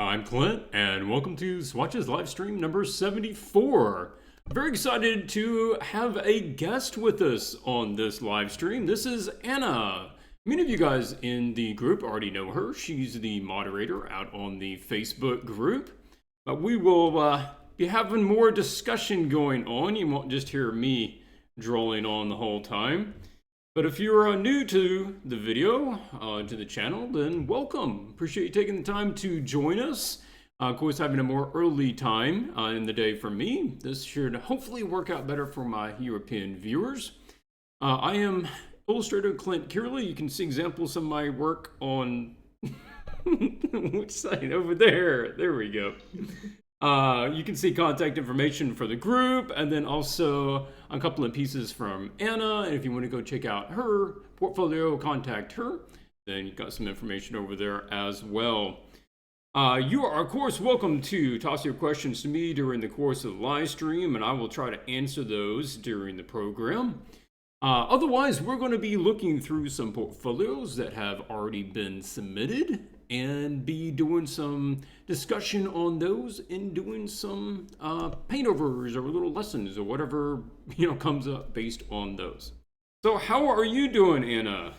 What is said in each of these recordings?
I'm Clint, and welcome to Swatch's live stream number 74. Very excited to have a guest with us on this live stream. This is Anna. Many of you guys in the group already know her. She's the moderator out on the Facebook group. But we will be having more discussion going on. You won't just hear me drolling on the whole time. But if you're new to the video, to the channel, then welcome. Appreciate you taking the time to join us. Of course, having a more early time in the day for me. This should hopefully work out better for my European viewers. I am illustrator Clint. You can see examples of my work on which side over there. There we go. You can see contact information for the group, and then also a couple of pieces from Anna. And if you want to go check out her portfolio, contact her, then you've got some information over there as well. You are, of course, welcome to toss your questions to me during the course of the live stream, and I will try to answer those during the program. Otherwise, we're going to be looking through some portfolios that have already been submitted and be doing some discussion on those and doing some paintovers or little lessons or whatever comes up based on those. So how are you doing, Anna?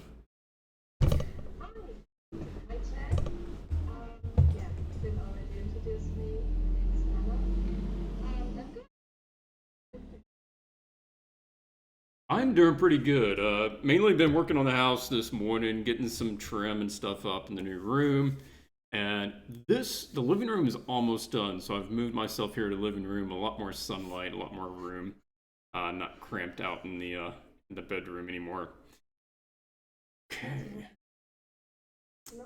I'm doing pretty good. Mainly been working on the house this morning, getting some trim and stuff up in the new room. And the living room is almost done, so I've moved myself here to the living room. A lot more sunlight, a lot more room. Not cramped out in the bedroom anymore. Okay. It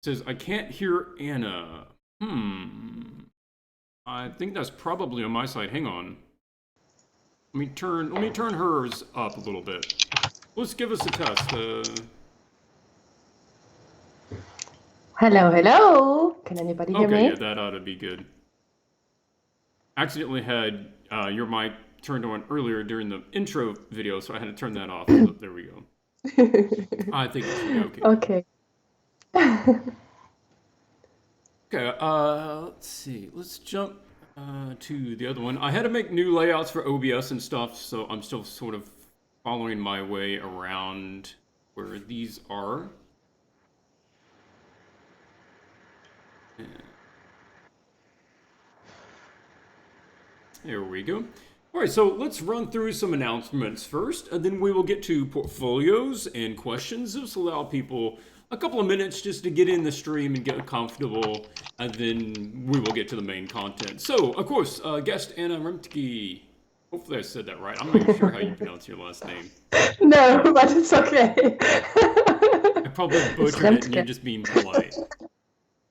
says, I can't hear Anna. I think that's probably on my side. Hang on. Let me turn hers up a little bit. Let's give us a test. Hello, hello. Can anybody hear me? Okay, yeah, that ought to be good. Accidentally had your mic turned on earlier during the intro video, so I had to turn that off. So there we go. I think it should be okay. Okay. Okay, let's see. Let's jump to the other one. I had to make new layouts for OBS and stuff, so I'm still sort of following my way around where these are. There we go. All right, so let's run through some announcements first, and then we will get to portfolios and questions. This will allow people a couple of minutes just to get in the stream and get comfortable, and then we will get to the main content. So, of course, guest Anna Remtke. Hopefully I said that right. I'm not even sure how you pronounce your last name. No, but it's okay. I probably butchered it and you're just being polite.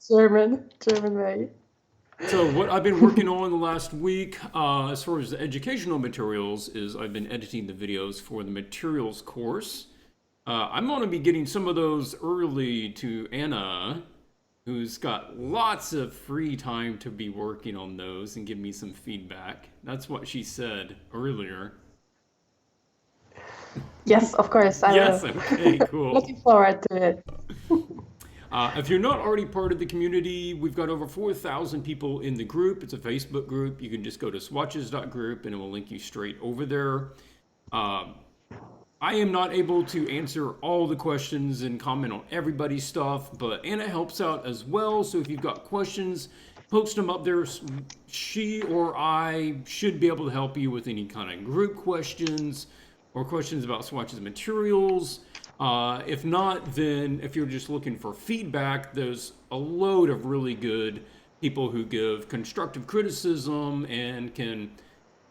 German way. So what I've been working on the last week, as far as the educational materials, is I've been editing the videos for the materials course. I'm going to be getting some of those early to Anna, who's got lots of free time to be working on those and give me some feedback. That's what she said earlier. Yes, of course. I Yes, will. okay, cool. Looking forward to it. If you're not already part of the community, we've got over 4,000 people in the group. It's a Facebook group. You can just go to swatches.group and it will link you straight over there. I am not able to answer all the questions and comment on everybody's stuff, but Anna helps out as well. So if you've got questions, post them up there. She or I should be able to help you with any kind of group questions or questions about swatches materials. If not, then if you're just looking for feedback, there's a load of really good people who give constructive criticism and can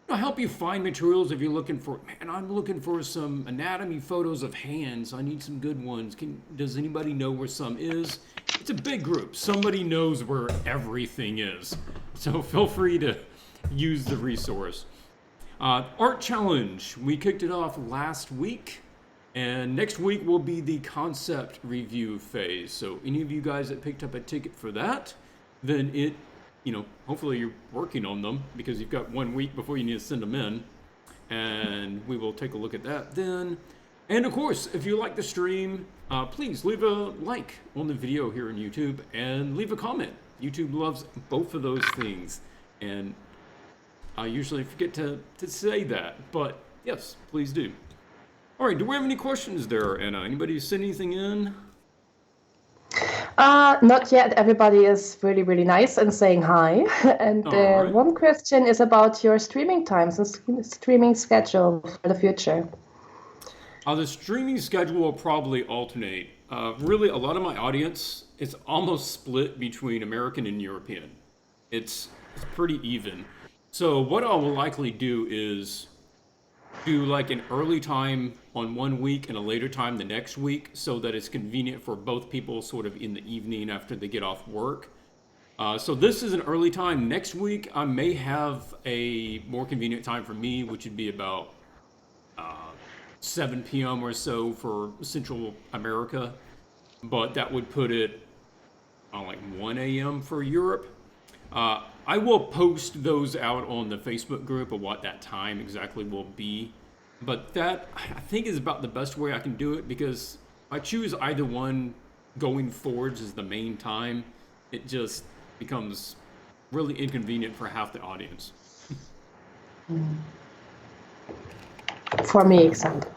help you find materials if you're looking for, man, I'm looking for some anatomy photos of hands. I need some good ones. Does anybody know where some is? It's a big group. Somebody knows where everything is. So feel free to use the resource. Art Challenge. We kicked it off last week. And next week will be the concept review phase. So any of you guys that picked up a ticket for that, then hopefully you're working on them because you've got 1 week before you need to send them in. And we will take a look at that then. And of course, if you like the stream, please leave a like on the video here on YouTube and leave a comment. YouTube loves both of those things. And I usually forget to say that, but yes, please do. All right, do we have any questions there, Anna? Anybody send anything in? Not yet. Everybody is really, really nice and saying hi. And All right. one question is about your streaming times and streaming schedule for the future. The streaming schedule will probably alternate. Really, a lot of my audience is almost split between American and European. It's pretty even. So what I will likely do is do like an early time on one week and a later time the next week so that it's convenient for both people sort of in the evening after they get off work. So this is an early time. Next week, I may have a more convenient time for me, which would be about 7 p.m. or so for Central America. But that would put it on like 1 a.m. for Europe. I will post those out on the Facebook group of what that time exactly will be. But that, I think, is about the best way I can do it, because if I choose either one going forwards as the main time, it just becomes really inconvenient for half the audience. For me, example.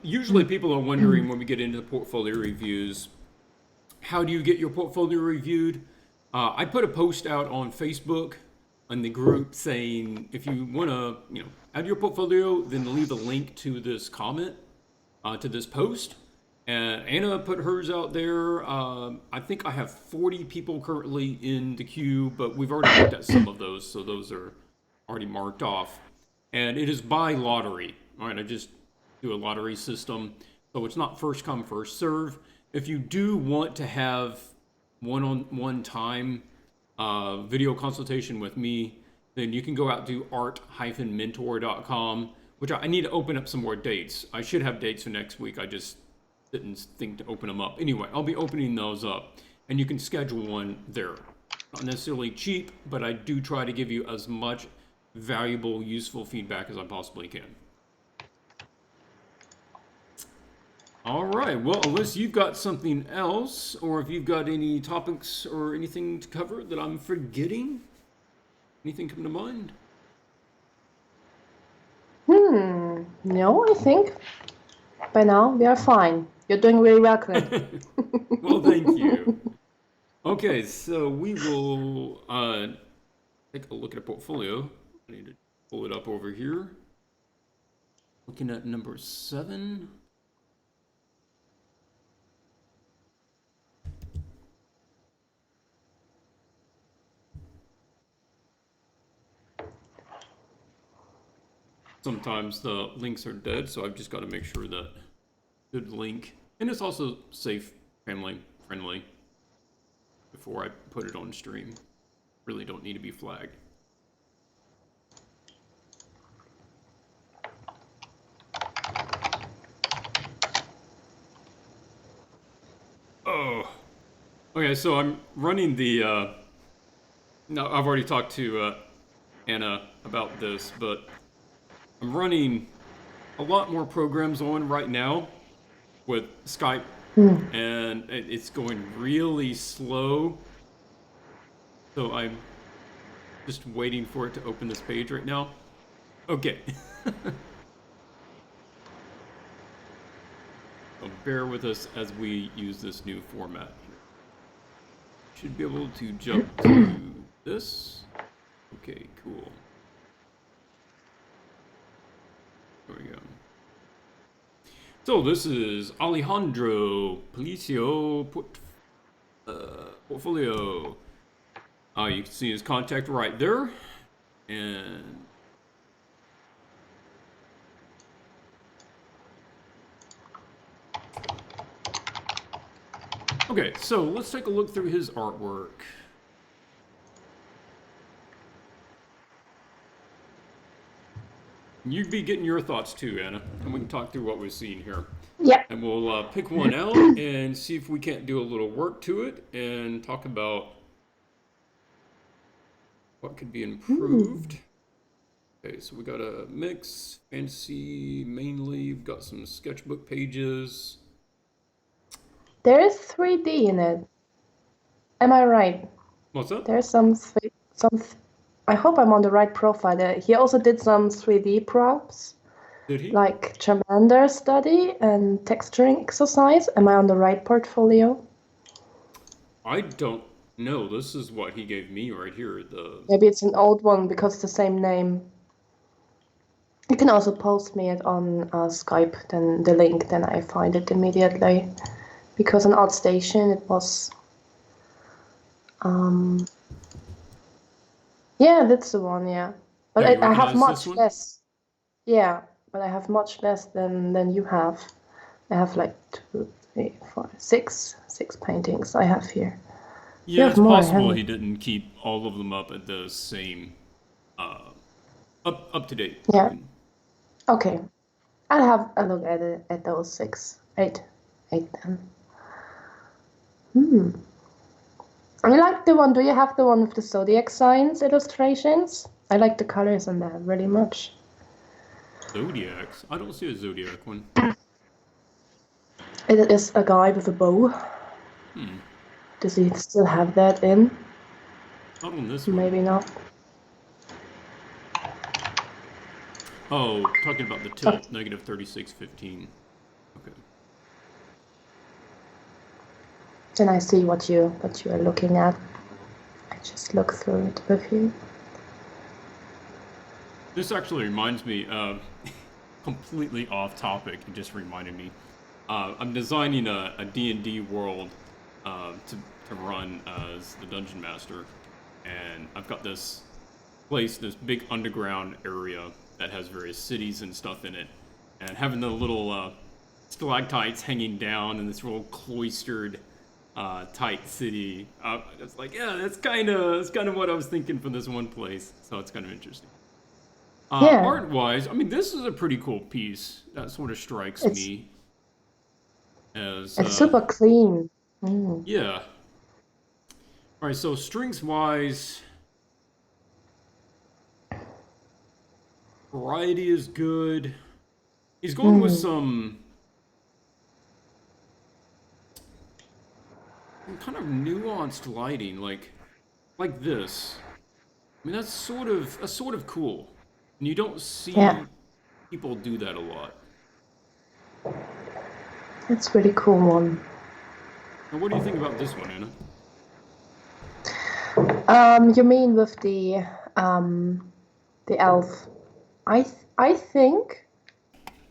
Usually people are wondering when we get into the portfolio reviews, how do you get your portfolio reviewed? I put a post out on Facebook in the group saying if you want to, add your portfolio, then leave a link to this comment, to this post. And Anna put hers out there. I think I have 40 people currently in the queue, but we've already looked at some of those, so those are already marked off. And it is by lottery. All right, I just do a lottery system, so it's not first come, first serve. If you do want to have one-on-one time video consultation with me, then you can go out to art-mentor.com, which I need to open up some more dates. I should have dates for next week. I just didn't think to open them up. Anyway, I'll be opening those up, and you can schedule one there. Not necessarily cheap, but I do try to give you as much valuable, useful feedback as I possibly can. All right, well, unless you've got something else, or if you've got any topics or anything to cover that I'm forgetting, anything come to mind? No, I think by now we are fine. You're doing really well, Clint. Well, thank you. Okay, so we will take a look at a portfolio. I need to pull it up over here. Looking at number 7. Sometimes the links are dead, so I've just got to make sure that good link, and it's also safe, family friendly, before I put it on stream. Really don't need to be flagged. Oh, okay. So I'm running the. No, I've already talked to Anna about this, but I'm running a lot more programs on right now with Skype, and it's going really slow. So I'm just waiting for it to open this page right now. Okay. So bear with us as we use this new format here. Should be able to jump to this. Okay, cool. There we go. So this is Alejandro Policio portfolio. You can see his contact right there, and okay, so let's take a look through his artwork. You'd be getting your thoughts too, Anna, and we can talk through what we've seen here. Yeah. And we'll pick one out and see if we can't do a little work to it and talk about what could be improved. Okay, so we got a mix, fantasy mainly. We've got some sketchbook pages. There is 3D in it. Am I right? What's that? There's I hope I'm on the right profile. He also did some 3D props, Did he? like Charmander study and texturing exercise. Am I on the right portfolio? I don't know. This is what he gave me right here. Maybe it's an old one because it's the same name. You can also post me it on Skype, then the link, then I find it immediately. Because on ArtStation it was, yeah, that's the one, yeah. But Oh, you I have recognize this much one? less, yeah, but I have much less than you have. I have like 6 paintings I have here. You Yeah, have it's more, possible haven't he you? didn't keep all of them up at the same, uh, up to date. I Yeah, mean, okay. I'll have a look at it, at those 8 then. I like the one. Do you have the one with the zodiac signs illustrations? I like the colors on that really much. zodiacs. I don't see a zodiac one. It is a guy with a bow. Hmm. Does he still have that in? Not on this one. Maybe not. Oh, talking about the Oh, tilt, negative 3615. Okay. then I see what you are looking at. I just look through it with you. This actually reminds me, completely off topic. It just reminded me. I'm designing a D&D world to run as the dungeon master, and I've got this place, this big underground area that has various cities and stuff in it, and having the little stalactites hanging down in this real cloistered, tight city. It's like, yeah, that's kind of what I was thinking for this one place. So it's kind of interesting. Yeah, Art-wise, I mean, this is a pretty cool piece. That sort of strikes it's me as, it's super clean. Mm. yeah. All right, so strings-wise, variety is good. He's going with some kind of nuanced lighting, like this. I mean, that's sort of cool, and you don't Yeah, see people do that a lot. it's really cool one. Now, what do you think about this one, Anna? You mean with the elf? I think.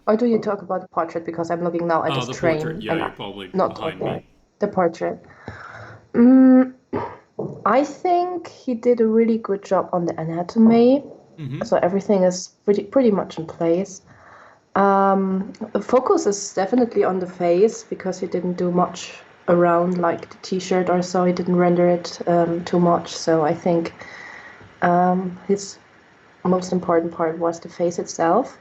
Or do you talk about the portrait? Because I'm looking now at this The portrait. train Yeah, and you're probably not behind me. the portrait. Mm, I think he did a really good job on the anatomy. Mm-hmm. So everything is pretty much in place. The focus is definitely on the face because he didn't do much around like the t-shirt or so. He didn't render it too much. So I think his most important part was the face itself.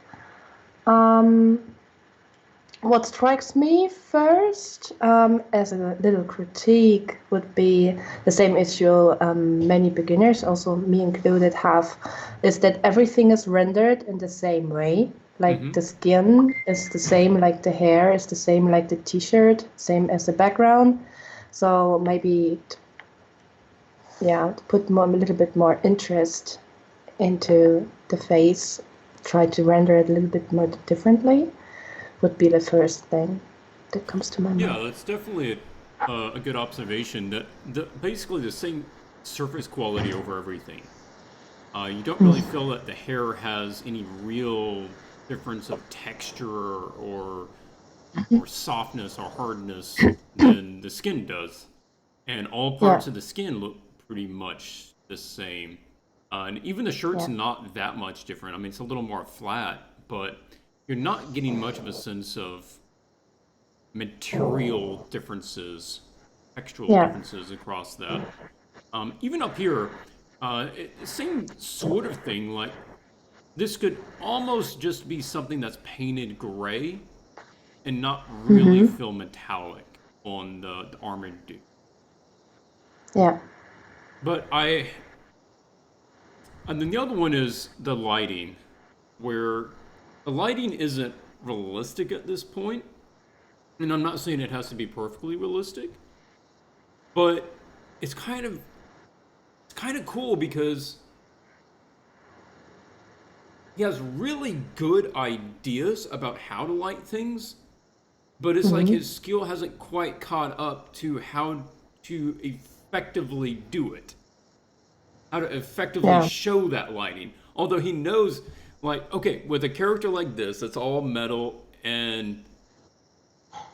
What strikes me first, as a little critique, would be the same issue many beginners, also me included, have, is that everything is rendered in the same way. Like Mm-hmm. the skin is the same, like the hair is the same, like the t-shirt, same as the background. So maybe, to put a little bit more interest into the face, try to render it a little bit more differently would be the first thing that comes to my Yeah, mind. that's definitely a good observation. That basically the same surface quality over everything. You don't really feel that the hair has any real difference of texture or softness or hardness than the skin does, and all Yeah, parts of the skin look pretty much the same. And even the shirt's yeah, not that much different. I mean, it's a little more flat, but you're not getting much of a sense of material differences, textural yeah, differences across that. Even up here, same sort of thing. Like this could almost just be something that's painted gray and not really feel metallic on the armored dude. yeah. But I And then the other one is the lighting, where the lighting isn't realistic at this point. And I'm not saying it has to be perfectly realistic, but it's kind of it's kind of cool because he has really good ideas about how to light things, but it's like Mm-hmm. his skill hasn't quite caught up to how to effectively do it, how to effectively Yeah. show that lighting. Although he knows, like, okay, with a character like this, that's all metal, and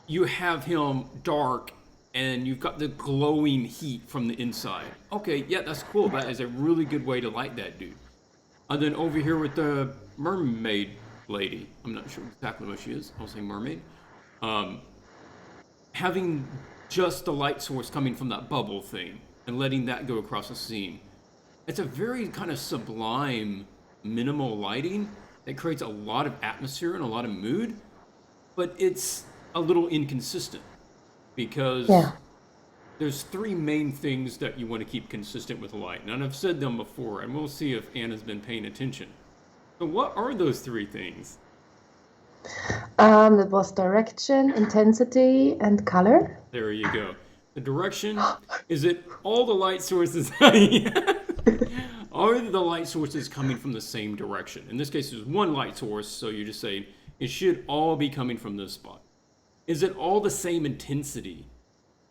you have him dark, and you've got the glowing heat from the inside. Okay, yeah, that's cool. That is a really good way to light that dude. And then over here with the mermaid lady, I'm not sure exactly what she is. I'll say mermaid. Um, Having just the light source coming from that bubble thing and letting that go across the scene. It's a very kind of sublime, minimal lighting that creates a lot of atmosphere and a lot of mood, but it's a little inconsistent because Yeah. there's three main things that you want to keep consistent with light. And I've said them before, and we'll see if Anna's been paying attention. So, what are those three things? That was direction, intensity, and color. There you go. The direction, is it all the light sources? Are the light sources coming from the same direction? In this case, there's one light source, so you're just saying it should all be coming from this spot. Is it all the same intensity?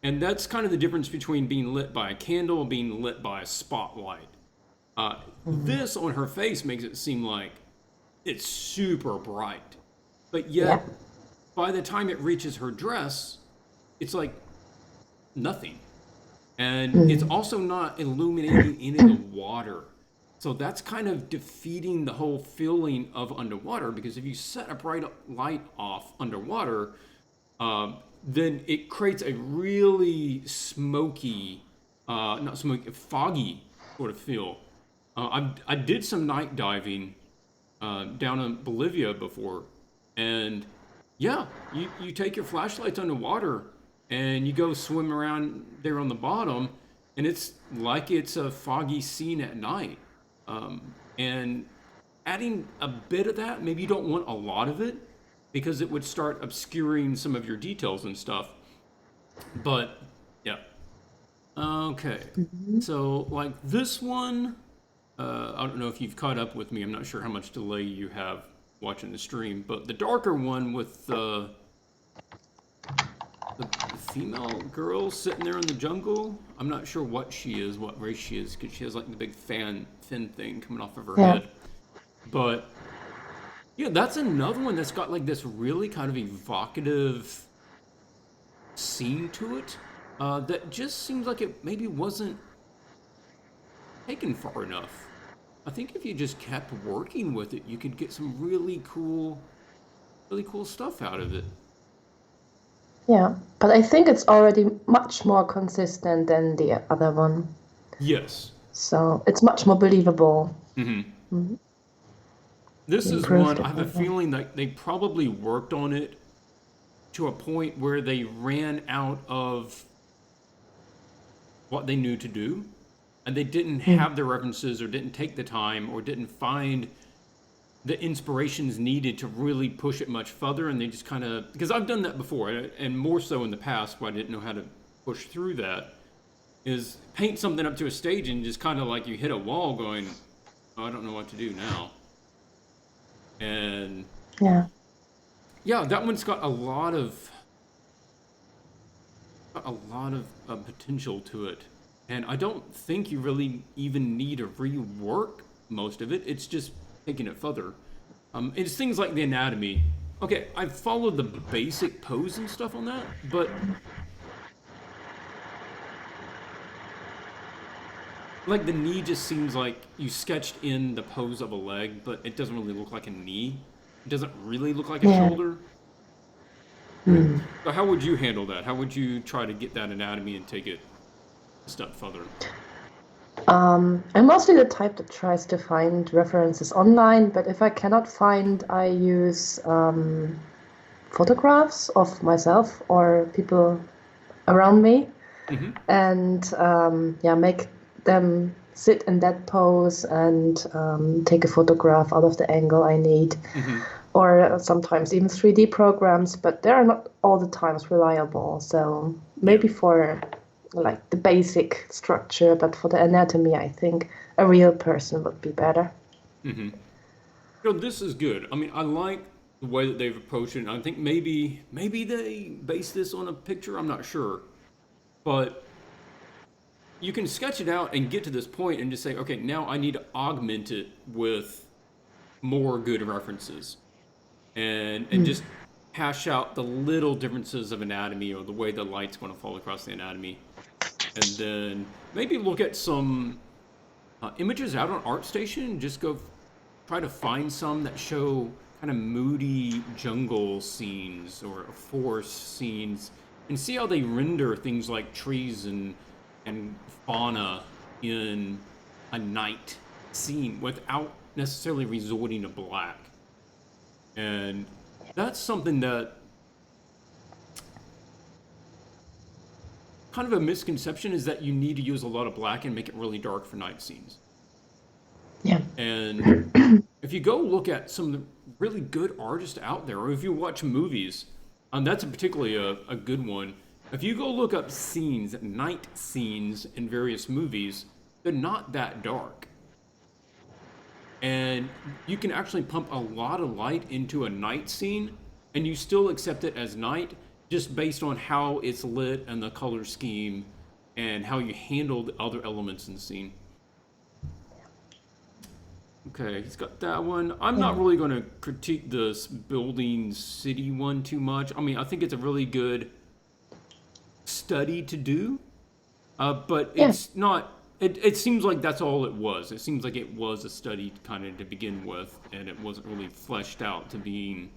And that's kind of the difference between being lit by a candle and being lit by a spotlight. Mm-hmm. This on her face makes it seem like it's super bright. But Yeah. yet, by the time it reaches her dress, it's like nothing. And it's Mm. also not illuminating any of the water. So that's kind of defeating the whole feeling of underwater because if you set a bright light off underwater, then it creates a really smoky, not smoky, foggy sort of feel. I did some night diving down in Bolivia before, and yeah, you take your flashlights underwater and you go swim around there on the bottom, and it's like it's a foggy scene at night. And adding a bit of that, maybe you don't want a lot of it because it would start obscuring some of your details and stuff. But yeah, okay. Mhm. So like this one, I don't know if you've caught up with me. I'm not sure how much delay you have watching the stream, but the darker one with the female girl sitting there in the jungle. I'm not sure what she is, what race she is, because she has like the big fin thing coming off of her Yeah. head. But yeah, that's another one that's got like this really kind of evocative scene to it. That just seems like it maybe wasn't taken far enough. I think if you just kept working with it, you could get some really cool stuff out of it. Yeah. But I think it's already much more consistent than the other one. Yes. So it's much more believable. Hmm. Mhm. This They is improved one it I have a a lot. feeling that they probably worked on it to a point where they ran out of what they knew to do, and they didn't Mm. have the references or didn't take the time or didn't find the inspirations needed to really push it much further, and they just kind of, because I've done that before and more so in the past where I didn't know how to push through that, is paint something up to a stage and just kind of like you hit a wall going, oh, I don't know what to do now. And Yeah. yeah, that one's got a lot of potential to it, and I don't think you really even need to rework most of it. It's just taking it further. It's things like the anatomy. Okay, I've followed the basic pose and stuff on that, but like the knee just seems like you sketched in the pose of a leg, but it doesn't really look like a knee. It doesn't really look like a Yeah. shoulder. Mm. So how would you handle that? How would you try to get that anatomy and take it a step further? I'm mostly the type that tries to find references online, but if I cannot find, I use photographs of myself or people around me Hmm. and yeah, make them sit in that pose and take a photograph out of the angle I need. Mm-hmm. Or sometimes even 3D programs, but they are not all the times reliable. So maybe Yeah. for like the basic structure, but for the anatomy, I think a real person would be better. Mm-hmm. This is good. I mean, I like the way that they've approached it. I think maybe they base this on a picture. I'm not sure, but you can sketch it out and get to this point and just say, okay, now I need to augment it with more good references and just hash out the little differences of anatomy or the way the light's going to fall across the anatomy, and then maybe look at some images out on ArtStation. Just go try to find some that show kind of moody jungle scenes or forest scenes, and see how they render things like trees and fauna in a night scene without necessarily resorting to black. And that's something that kind of a misconception is that you need to use a lot of black and make it really dark for night scenes. Yeah. And if you go look at some of the really good artists out there, or if you watch movies, that's particularly a good one. If you go look up scenes, night scenes in various movies, they're not that dark. And you can actually pump a lot of light into a night scene, and you still accept it as night just based on how it's lit and the color scheme and how you handle the other elements in the scene. Okay, he's got that one. I'm not Yeah. really going to critique this building city one too much. I mean, I think it's a really good study to do, but Yeah. it's not. It seems like that's all it was. It seems like it was a study kind of to begin with, and it wasn't really fleshed out to being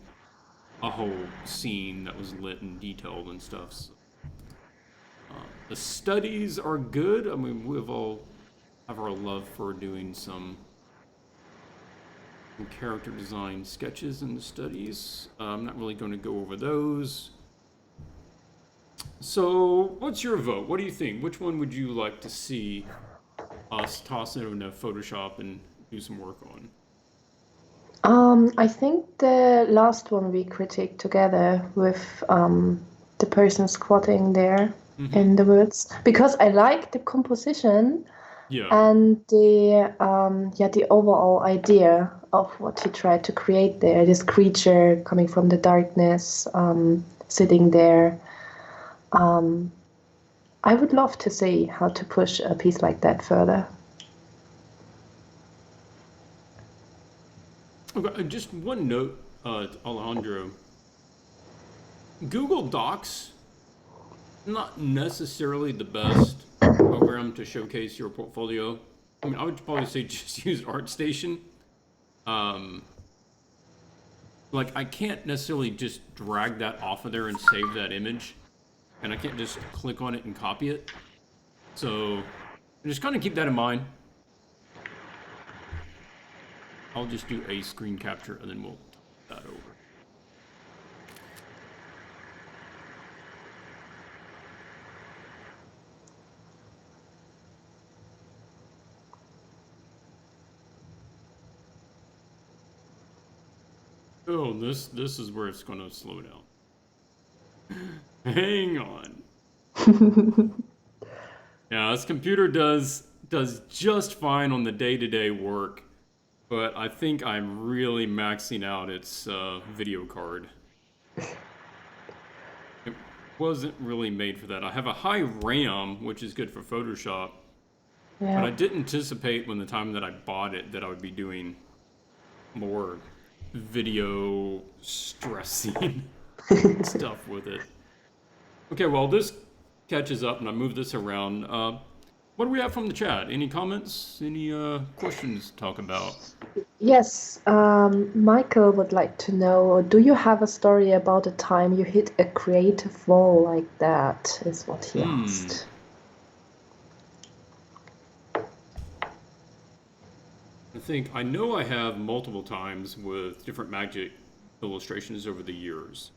a whole scene that was lit and detailed and stuff. So, the studies are good. I mean, we've all have our love for doing some character design sketches in the studies. I'm not really going to go over those. So, what's your vote? What do you think? Which one would you like to see us toss into Photoshop and do some work on? I think the last one we critiqued together with the person squatting there Mm-hmm. in the woods, because I like the composition Yeah. and the overall idea of what he tried to create there. This creature coming from the darkness, sitting there. I would love to see how to push a piece like that further. Okay, just one note, Alejandro. Google Docs, not necessarily the best program to showcase your portfolio. I mean, I would probably say just use ArtStation. Um, like, I can't necessarily just drag that off of there and save that image, and I can't just click on it and copy it. So, just kind of keep that in mind. I'll just do a screen capture and then we'll talk that over. Oh, this is where it's going to slow down. Hang on. Yeah, this computer does just fine on the day-to-day work, but I think I'm really maxing out its video card. It wasn't really made for that. I have a high RAM, which is good for Photoshop, but I Yeah. didn't anticipate when the time that I bought it that I would be doing more video stressing stuff with it. Okay, well, this catches up and I move this around. What do we have from the chat? Any comments? Any questions to talk about? Yes, Michael would like to know, do you have a story about a time you hit a creative wall like that, is what he asked. I know I have multiple times with different magic illustrations over the years.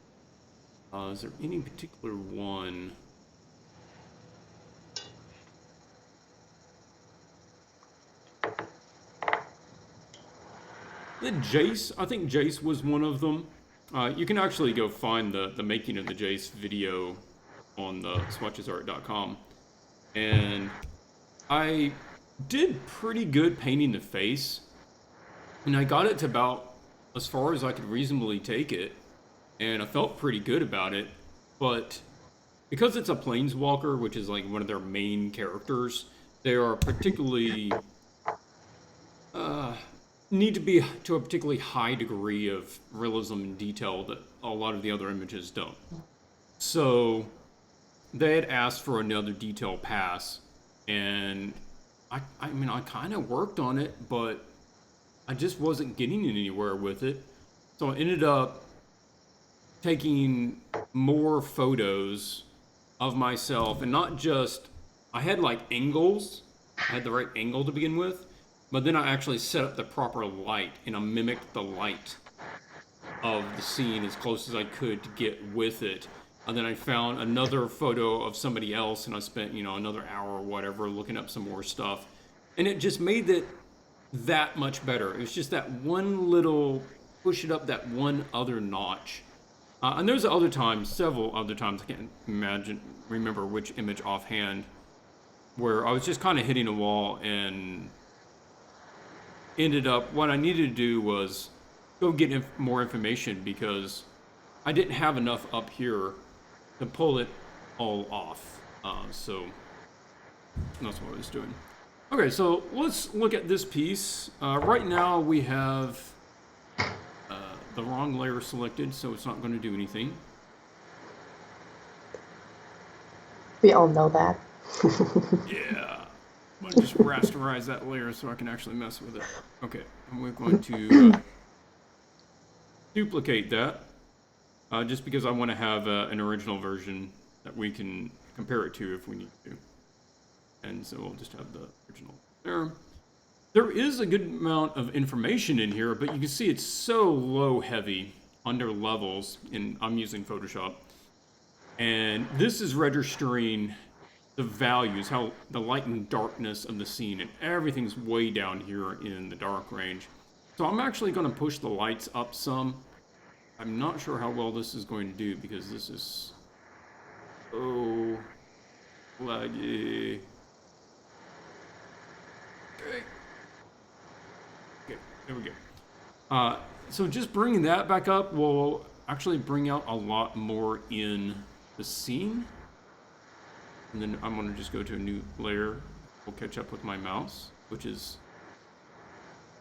Is there any particular one? The Jace, I think Jace was one of them. You can actually go find the making of the Jace video on the swatchesart.com. And I did pretty good painting the face. And I got it to about as far as I could reasonably take it. And I felt pretty good about it. But because it's a planeswalker, which is like one of their main characters, they are particularly need to be to a particularly high degree of realism and detail that a lot of the other images don't. So they had asked for another detail pass, and I mean, I kind of worked on it, but I just wasn't getting anywhere with it. So I ended up taking more photos of myself, and not just, I had like angles, I had the right angle to begin with, but then I actually set up the proper light, and I mimicked the light of the scene as close as I could to get with it. And then I found another photo of somebody else, and I spent, another hour or whatever looking up some more stuff. And it just made it that much better. It was just that one little, push it up that one other notch. And there's other times, several other times, I can't remember which image offhand, where I was just kind of hitting a wall and ended up, what I needed to do was go get more information, because I didn't have enough up here to pull it all off. So that's what I was doing. Okay, so let's look at this piece. Right now we have the wrong layer selected, so it's not going to do anything. We all know that. Yeah. I'm going to just rasterize that layer so I can actually mess with it. Okay, and we're going to duplicate that, just because I want to have an original version that we can compare it to if we need to. And so we'll just have the original there. There is a good amount of information in here, but you can see it's so low heavy under levels, and I'm using Photoshop. And this is registering the values, how the light and darkness of the scene, and everything's way down here in the dark range. So I'm actually going to push the lights up some. I'm not sure how well this is going to do, because this is so laggy. Okay, there we go. So just bringing that back up will actually bring out a lot more in the scene. And then I'm going to just go to a new layer. We'll catch up with my mouse, which is,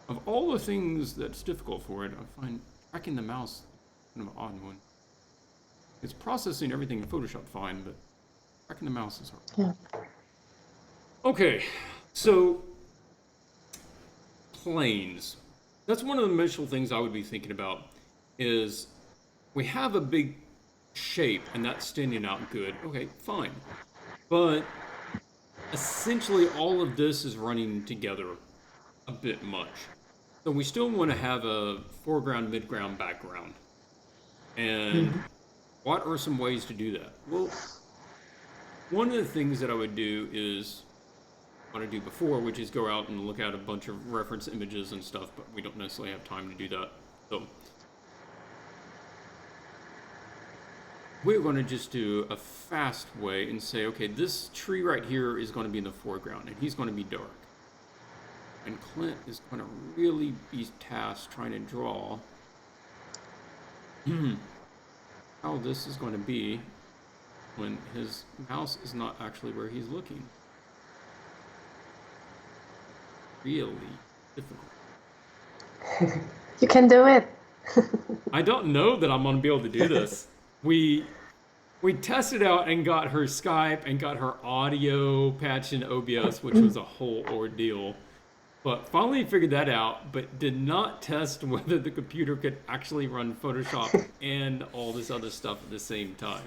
of all the things that's difficult for it, I find tracking the mouse kind of an odd one. It's processing everything in Photoshop fine, but tracking the mouse is hard. Yeah. Okay, so planes. That's one of the initial things I would be thinking about, is we have a big shape and that's standing out good. Okay, fine. But essentially all of this is running together a bit much. So we still want to have a foreground, midground, background. And what are some ways to do that? Well, one of the things that I would do is what I do before, which is go out and look at a bunch of reference images and stuff, but we don't necessarily have time to do that. So we're going to just do a fast way and say, okay, this tree right here is going to be in the foreground, and he's going to be dark. And Clint is going to really be tasked trying to draw how this is going to be when his mouse is not actually where he's looking. Really difficult. You can do it. I don't know that I'm going to be able to do this. We tested out and got her Skype and got her audio patch in OBS, which was a whole ordeal. But finally figured that out, but did not test whether the computer could actually run Photoshop and all this other stuff at the same time.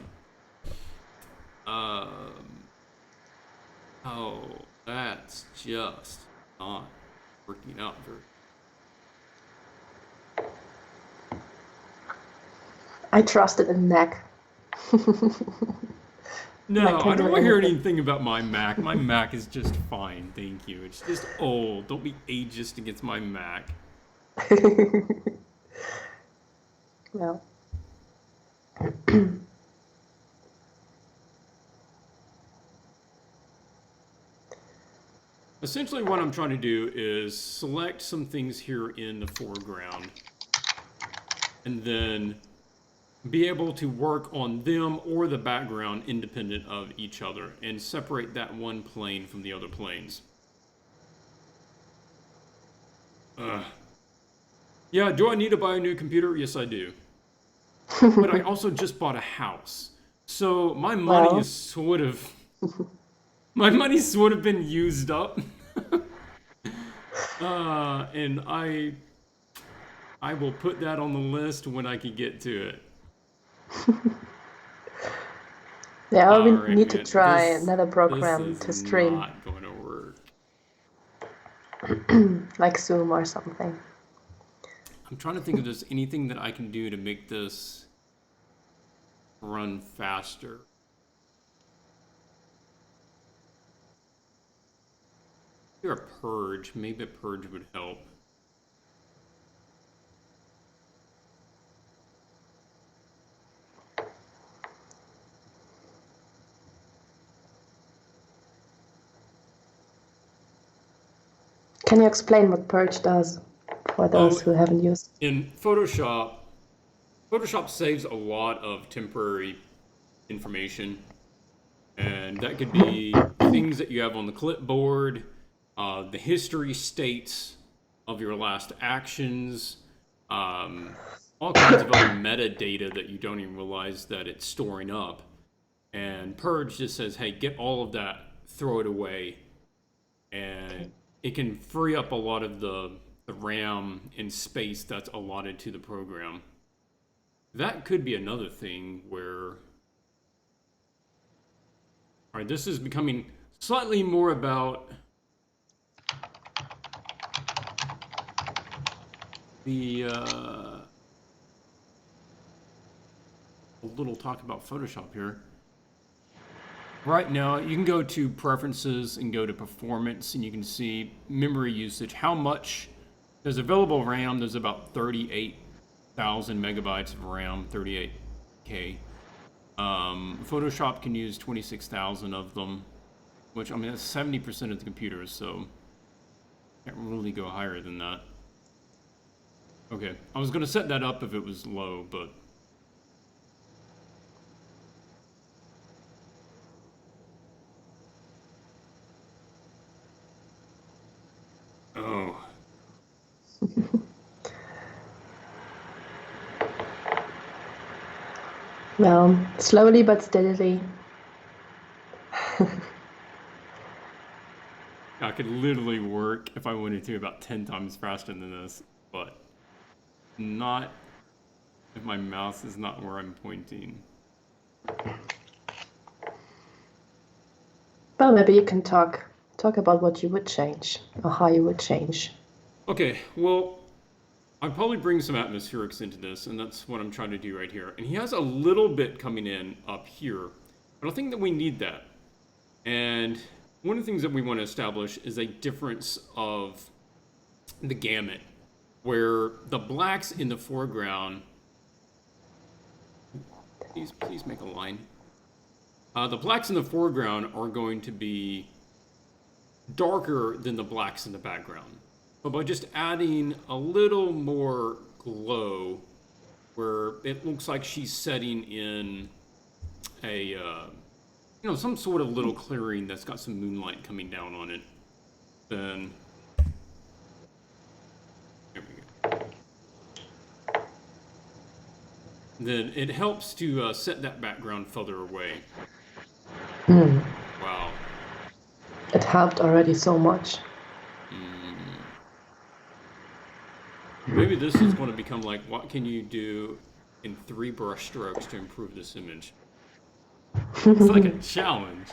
Oh, that's just not working out very. I trusted in Mac. No, I don't want to hear anything about my Mac. My Mac is just fine, thank you. It's just old. Don't be ageist against my Mac. Well, Essentially what I'm trying to do is select some things here in the foreground and then be able to work on them or the background independent of each other and separate that one plane from the other planes. Yeah, do I need to buy a new computer? Yes, I do. But I also just bought a house. So my money well, is sort of my money's sort of been used up. And I will put that on the list when I can get to it. yeah, we All right, need to man. try another This program is to stream, not going to work. like Zoom or something. I'm trying to think if there's anything that I can do to make this run faster. Here a purge. Maybe a purge would help. Can you explain what Purge does for those Oh, who haven't used? in Photoshop, Photoshop saves a lot of temporary information, and that could be things that you have on the clipboard, the history states of your last actions, all kinds of other metadata that you don't even realize that it's storing up. And Purge just says, hey, get all of that, throw it away, and Okay. it can free up a lot of the RAM and space that's allotted to the program. That could be another thing where, all right, this is becoming slightly more about the a little talk about Photoshop here. Right now, you can go to preferences and go to performance, and you can see memory usage. How much there's available RAM? There's about 38,000 megabytes of RAM, 38K. Photoshop can use 26,000 of them, which I mean that's 70% of the computers, so can't really go higher than that. Okay, I was gonna set that up if it was low, but oh, Well, slowly but steadily. I could literally work if I wanted to about 10 times faster than this, but not if my mouse is not where I'm pointing. Well, maybe you can talk about what you would change or how you would change. Okay, well, I'd probably bring some atmospherics into this, and that's what I'm trying to do right here. And he has a little bit coming in up here, but I think that we need that. And one of the things that we want to establish is a difference of the gamut, where the blacks in the foreground, please make a line. The blacks in the foreground are going to be darker than the blacks in the background. But by just adding a little more glow, where it looks like she's setting in a, some sort of little clearing that's got some moonlight coming down on it, then there we go. Then it helps to set that background further away. Wow. It helped already so much. Maybe this is going to become like, what can you do in 3 brush strokes to improve this image? It's like a challenge.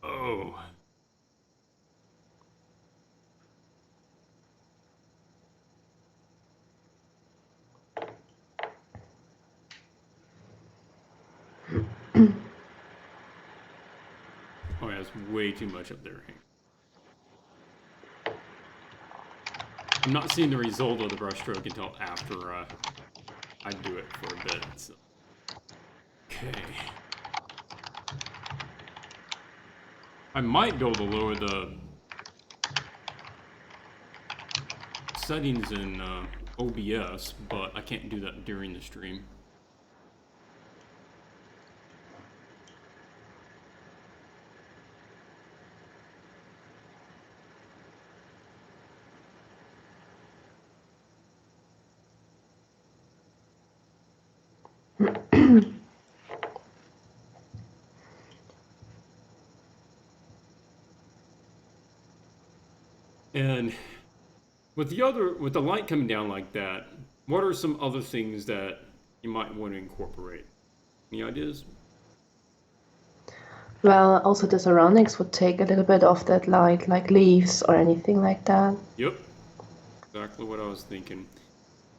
Oh. Oh yeah, it's way too much up there. I'm not seeing the result of the brushstroke until after I do it for a bit. So. Okay. I might be able to lower the settings in OBS, but I can't do that during the stream. And with the light coming down like that, what are some other things that you might want to incorporate? Any ideas? Well, also the surroundings would take a little bit of that light, like leaves or anything like that. Yep, exactly what I was thinking.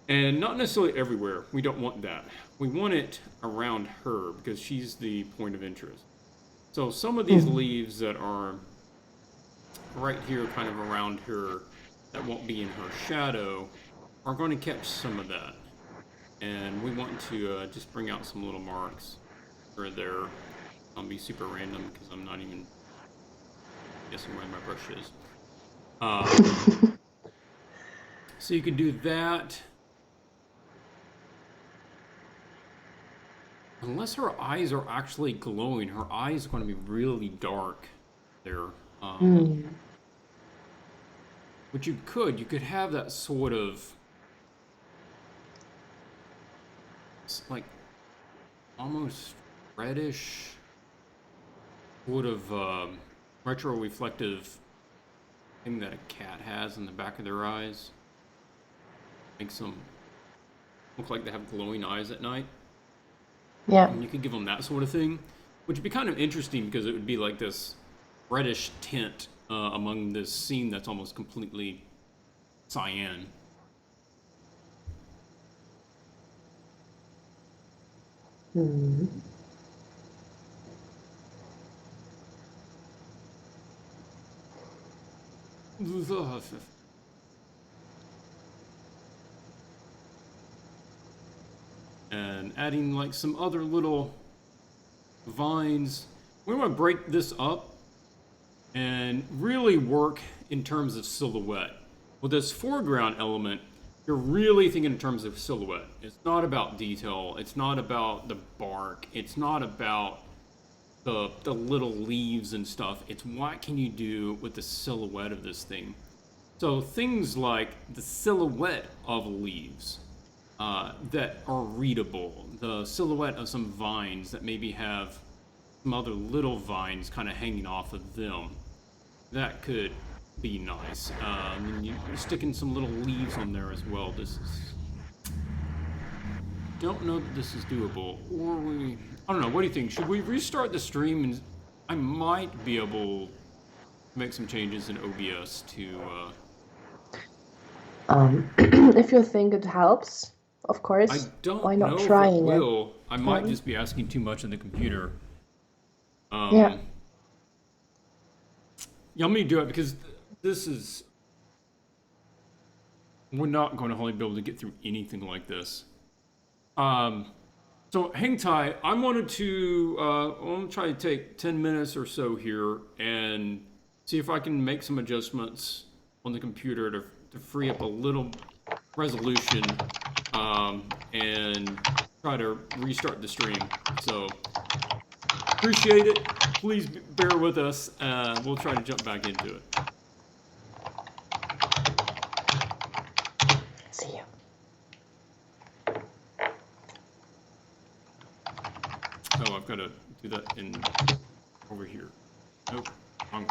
And not necessarily everywhere. We don't want that. We want it around her because she's the point of interest. So some of these leaves that are right here, kind of around her, that won't be in her shadow, are going to catch some of that. And we want to just bring out some little marks for there. I'll be super random because I'm not even guessing where my brush is. So you can do that. Unless her eyes are actually glowing, her eyes are going to be really dark there. Which you could have that sort of, like, almost reddish, sort of retro-reflective thing that a cat has in the back of their eyes. Makes them look like they have glowing eyes at night. Yeah. And you could give them that sort of thing, which would be kind of interesting because it would be like this reddish tint among this scene that's almost completely cyan. And adding like some other little vines. We want to break this up and really work in terms of silhouette. With this foreground element, you're really thinking in terms of silhouette. It's not about detail. It's not about the bark. It's not about the little leaves and stuff. It's what can you do with the silhouette of this thing. So things like the silhouette of leaves that are readable, the silhouette of some vines that maybe have some other little vines kind of hanging off of them. That could be nice. And you stick in some little leaves on there as well. This is... Don't know that this is doable. Or we... I don't know. What do you think? Should we restart the stream? And I might be able to make some changes in OBS to... If you think it helps, of course. I don't why not know trying if it will. I might just be asking too much of the computer. Yeah. Yeah, let me do it because this is... We're not going to hardly be able to get through anything like this. So hang tight. I wanted to I'm try to take 10 minutes or so here and see if I can make some adjustments on the computer to free up a little resolution and try to restart the stream. So appreciate it. Please bear with us. We'll try to jump back into it. See you. Oh, I've got to do that in over here. Nope, wrong.